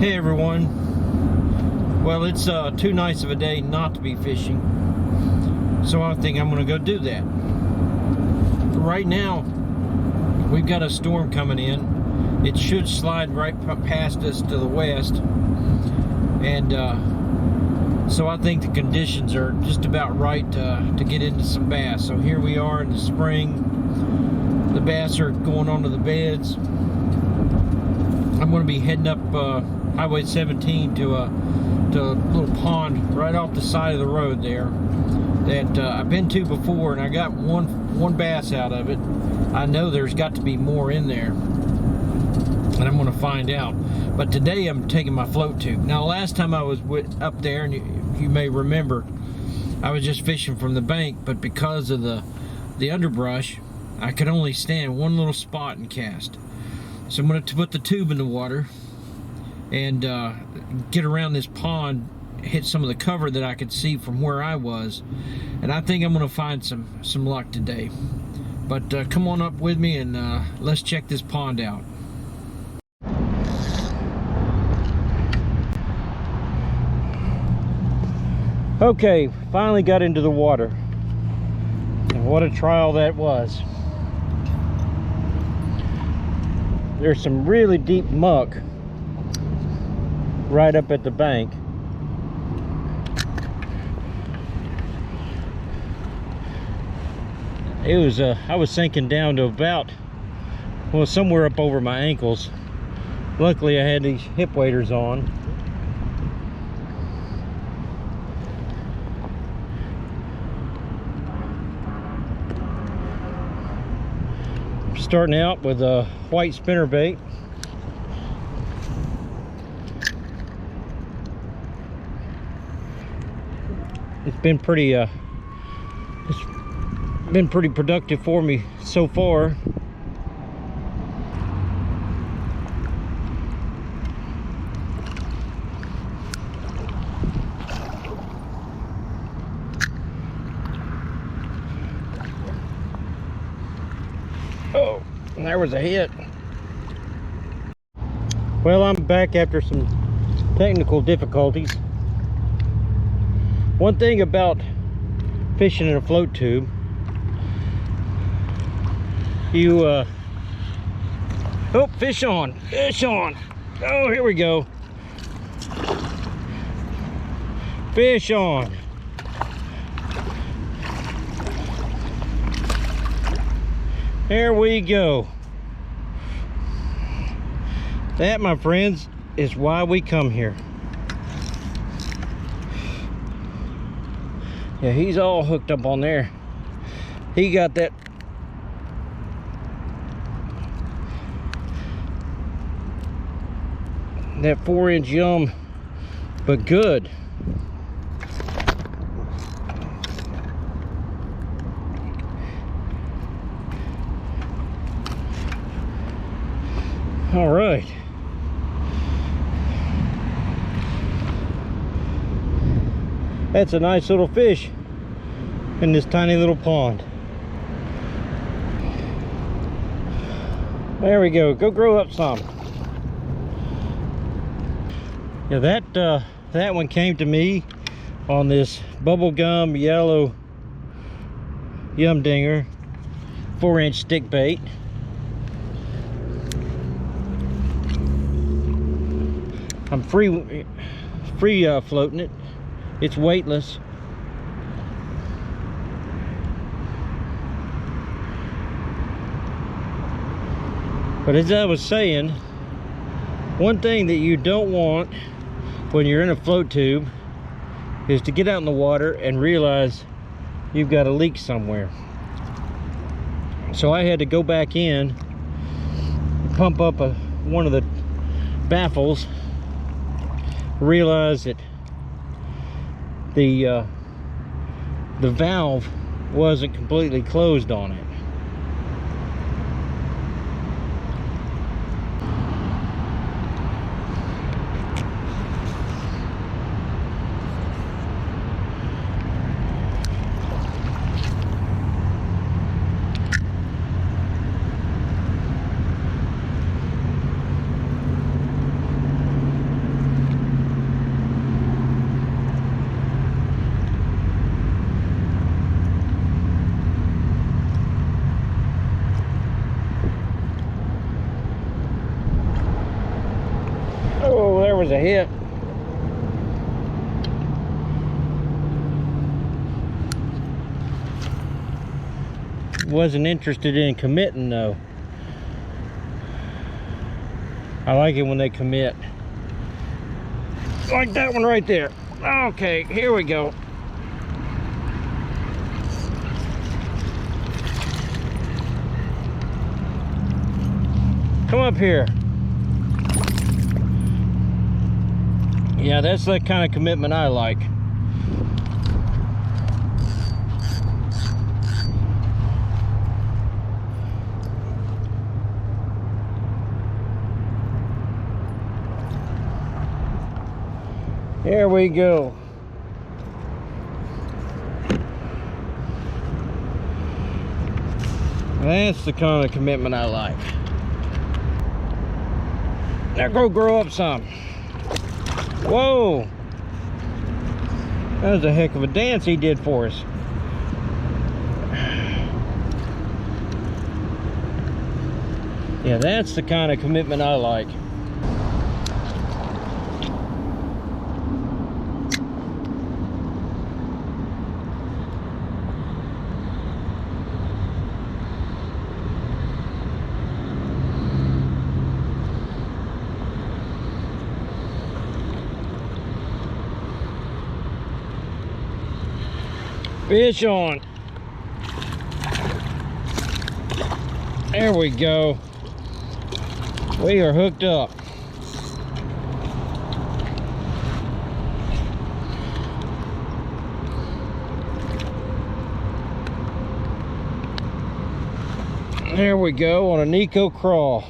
Hey everyone. Well, it's too nice of a day not to be fishing, so I think I'm gonna go do that. Right now we've got a storm coming in. It should slide right past us to the west, and so I think the conditions are just about right to get into some bass. So here we are in the spring. The bass are going onto the beds. I'm going to be heading up Highway 17 to a little pond right off the side of the road there that I've been to before, and I got one bass out of it. I know there's got to be more in there, and I'm going to find out. But today I'm taking my float tube. Now, last time I was up there, and you may remember, I was just fishing from the bank, but because of the underbrush, I could only stand one little spot and cast. So I'm going to put the tube in the water and get around this pond, hit some of the cover that I could see from where I was, and I think I'm going to find some luck today. But come on up with me and let's check this pond out. Okay, finally got into the water, and what a trial that was. There's some really deep muck right up at the bank. It was I was sinking down to about, well, somewhere up over my ankles. Luckily I had these hip waders on. Starting out with a white spinnerbait. It's been pretty productive for me so far. Oh, there was a hit. Well, I'm back after some technical difficulties. One thing about fishing in a float tube, you oh, fish on. Oh, here we go. Fish on. There we go. That, my friends, is why we come here. Yeah, he's all hooked up on there. He got that that 4-inch yum, but good. All right. That's a nice little fish in this tiny little pond. There we go. Go grow up some. Yeah, that one came to me on this bubblegum yellow yum dinger, 4-inch stick bait. I'm free floating it. It's weightless. But as I was saying, one thing that you don't want when you're in a float tube is to get out in the water and realize you've got a leak somewhere. So I had to go back in, pump up one of the baffles, realize that the valve wasn't completely closed on it. was a hit. Wasn't interested in committing though. I like it when they commit. Like that one right there. Okay, here we go. Come up here. Yeah, that's the kind of commitment I like. Here we go. That's the kind of commitment I like. Now go grow up some. Whoa. That was a heck of a dance he did for us. Yeah, that's the kind of commitment I like. Fish on. There we go. We are hooked up. There we go on a Nico crawl.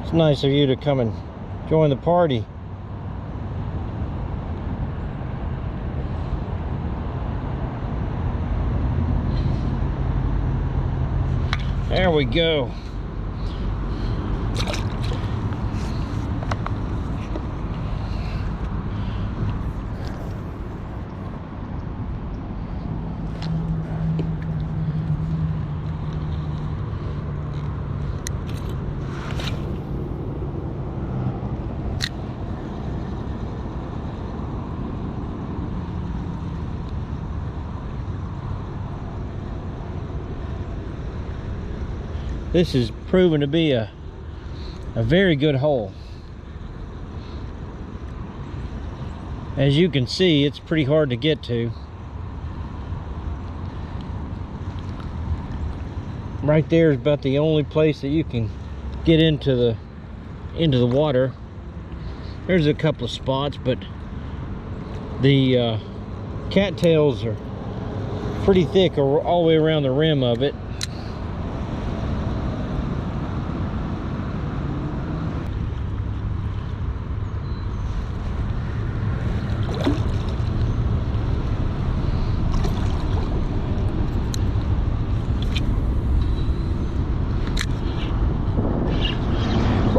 It's nice of you to come and join the party. There we go. This is proven to be a very good hole. As you can see, it's pretty hard to get to. Right there is about the only place that you can get into the water. There's a couple of spots, but the cattails are pretty thick all the way around the rim of it.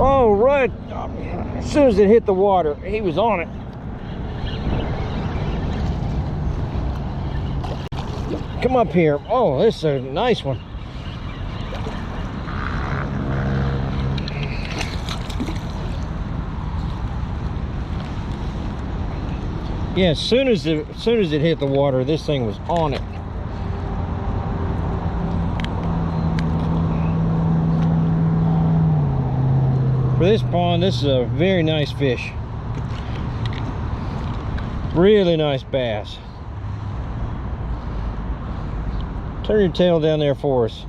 Oh, right as soon as it hit the water, he was on it. Come up here. Oh, this is a nice one. Yeah, as soon as it hit the water, this thing was on it. For this pond, this is a very nice fish. Really nice bass. Turn your tail down there for us.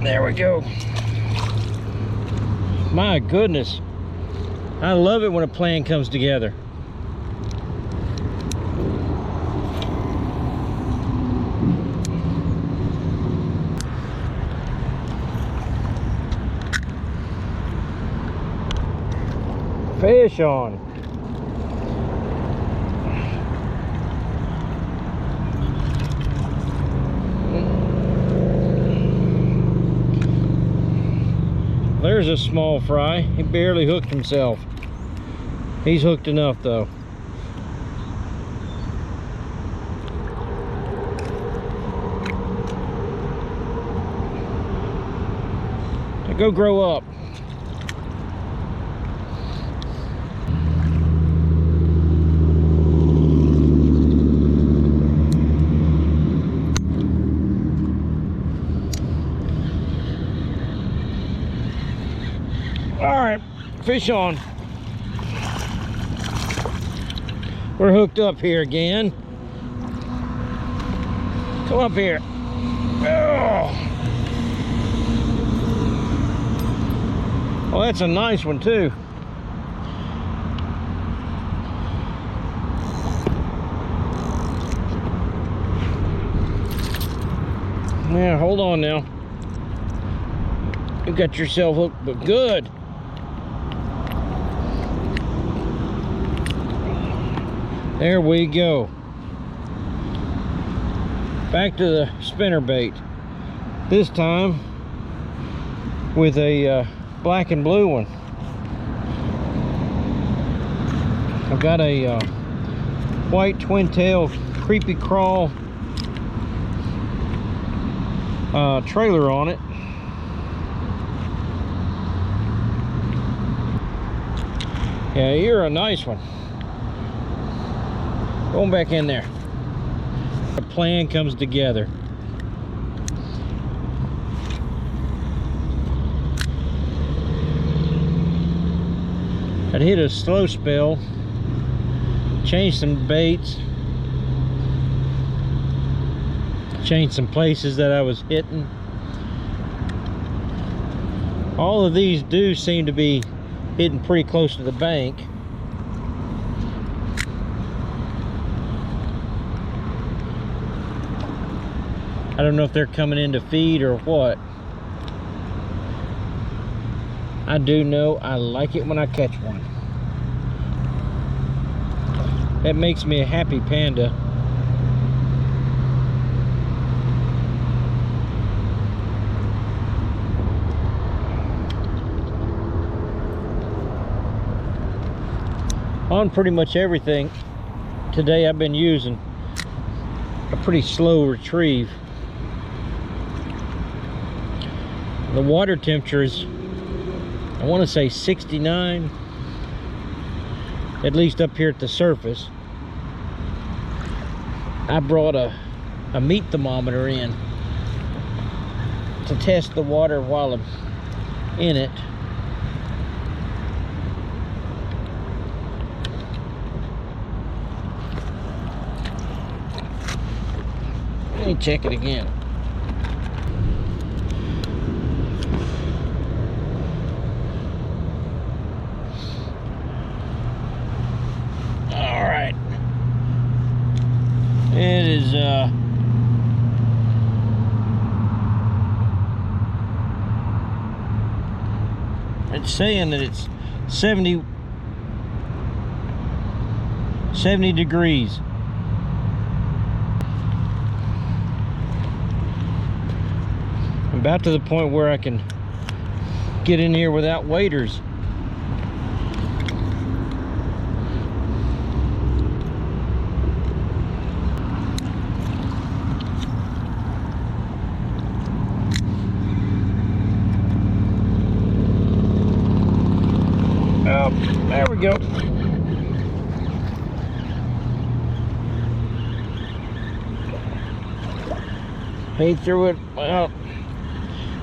There we go. My goodness. I love it when a plan comes together. Fish on. There's a small fry. He barely hooked himself. He's hooked enough though. Now go grow up. All right, fish on. We're hooked up here again. Come up here. Oh. Well, that's a nice one too. Yeah, hold on now. You got yourself hooked, but good. There we go. Back to the spinnerbait. This time with a black and blue one. I've got a white twin-tail creepy crawl trailer on it. Yeah, you're a nice one. Going back in there. A plan comes together. I'd hit a slow spell, changed some baits, changed some places that I was hitting. All of these do seem to be hitting pretty close to the bank. I don't know if they're coming in to feed or what. I do know I like it when I catch one. That makes me a happy panda. On pretty much everything today I've been using a pretty slow retrieve. The water temperature is, I want to say 69, at least up here at the surface. I brought a meat thermometer in to test the water while I'm in it. Let me check it again. It is it's saying that it's 70 degrees. I'm about to the point where I can get in here without waders. There we go. He threw it, well,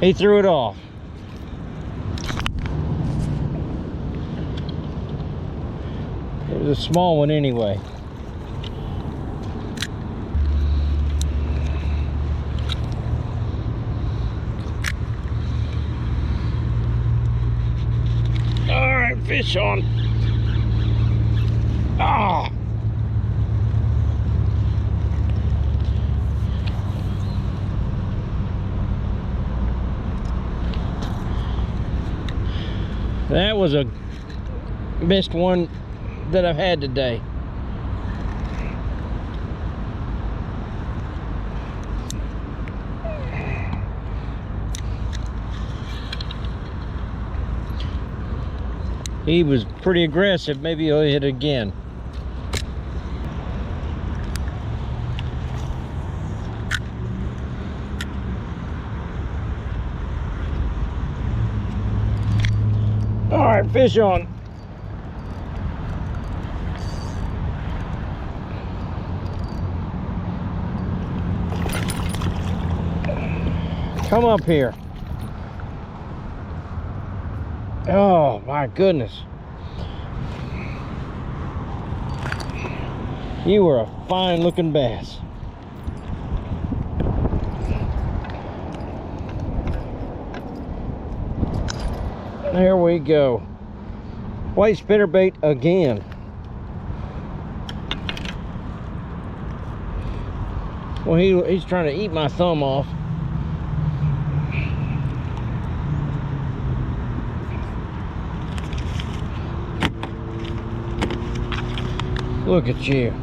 he threw it off. It was a small one anyway. fish on. Ah. That was a best one that I've had today. He was pretty aggressive. Maybe he'll hit again. All right, fish on. Come up here. Oh my goodness. You were a fine looking bass. There we go. White spinnerbait again. Well, he's trying to eat my thumb off. Look at you.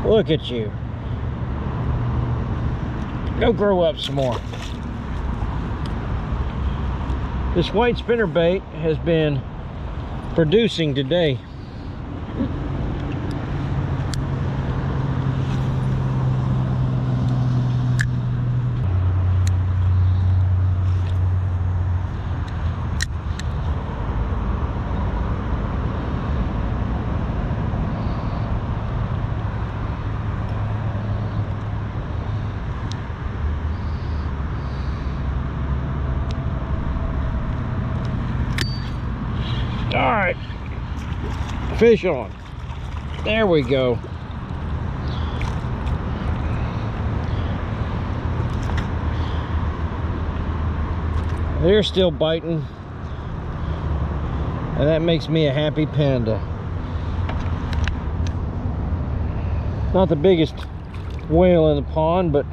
Look at you. Go grow up some more. This white spinnerbait has been producing today. All right, fish on. There we go. They're still biting, and that makes me a happy panda. Not the biggest whale in the pond, but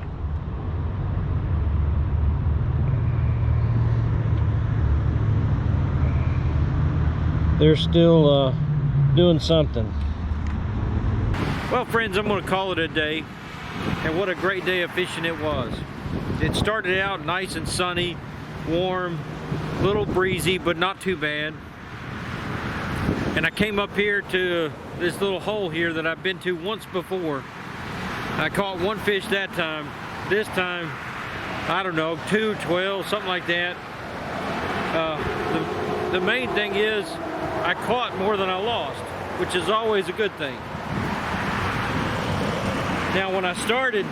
they're still doing something. Well, friends, I'm going to call it a day, and what a great day of fishing it was. It started out nice and sunny, warm, a little breezy, but not too bad. And I came up here to this little hole here that I've been to once before. I caught one fish that time. This time, I don't know, 2, 12, something like that. The main thing is I caught more than I lost, which is always a good thing. Now, when I started,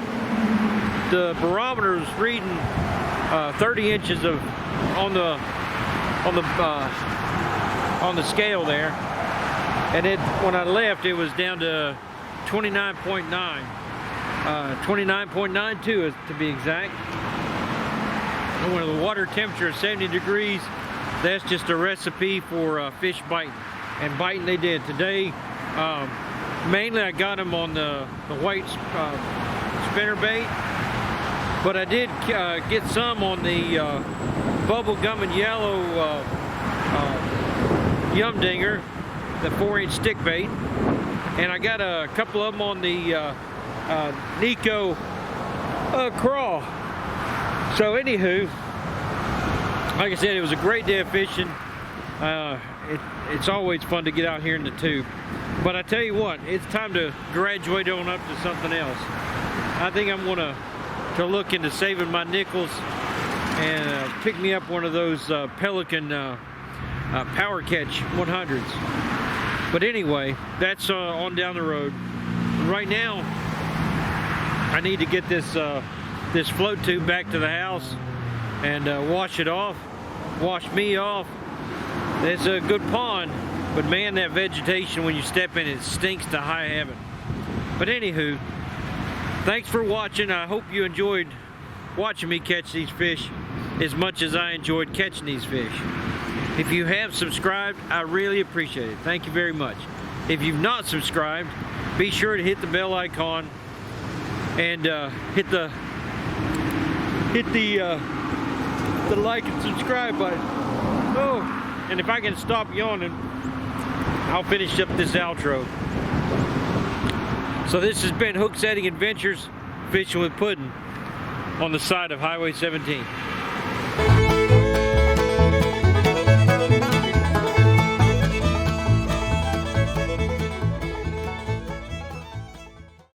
the barometer was reading 30 inches of on the scale there, and when I left, it was down to 29.9, 29.92 to be exact. And when the water temperature is 70 degrees, that's just a recipe for fish biting, and biting they did today. Mainly I got them on the white spinnerbait, but I did get some on the bubble gum and yellow yum dinger, the 4-inch stick bait, and I got a couple of them on the Nico crawl. So anywho, like I said, it was a great day of fishing. It's always fun to get out here in the tube. But I tell you what, it's time to graduate on up to something else. I think I'm gonna look into saving my nickels and pick me up one of those Pelican Power Catch 100s. But anyway, that's on down the road. Right now, I need to get this this float tube back to the house and wash it off, wash me off. It's a good pond, but man, that vegetation when you step in it stinks to high heaven. But anywho, thanks for watching. I hope you enjoyed watching me catch these fish as much as I enjoyed catching these fish. If you have subscribed, I really appreciate it. Thank you very much. If you've not subscribed, be sure to hit the bell icon and hit the like and subscribe button. Oh, and if I can stop yawning, I'll finish up this outro. So this has been Hook Setting Adventures, fishing with Puddin' on the side of Highway 17.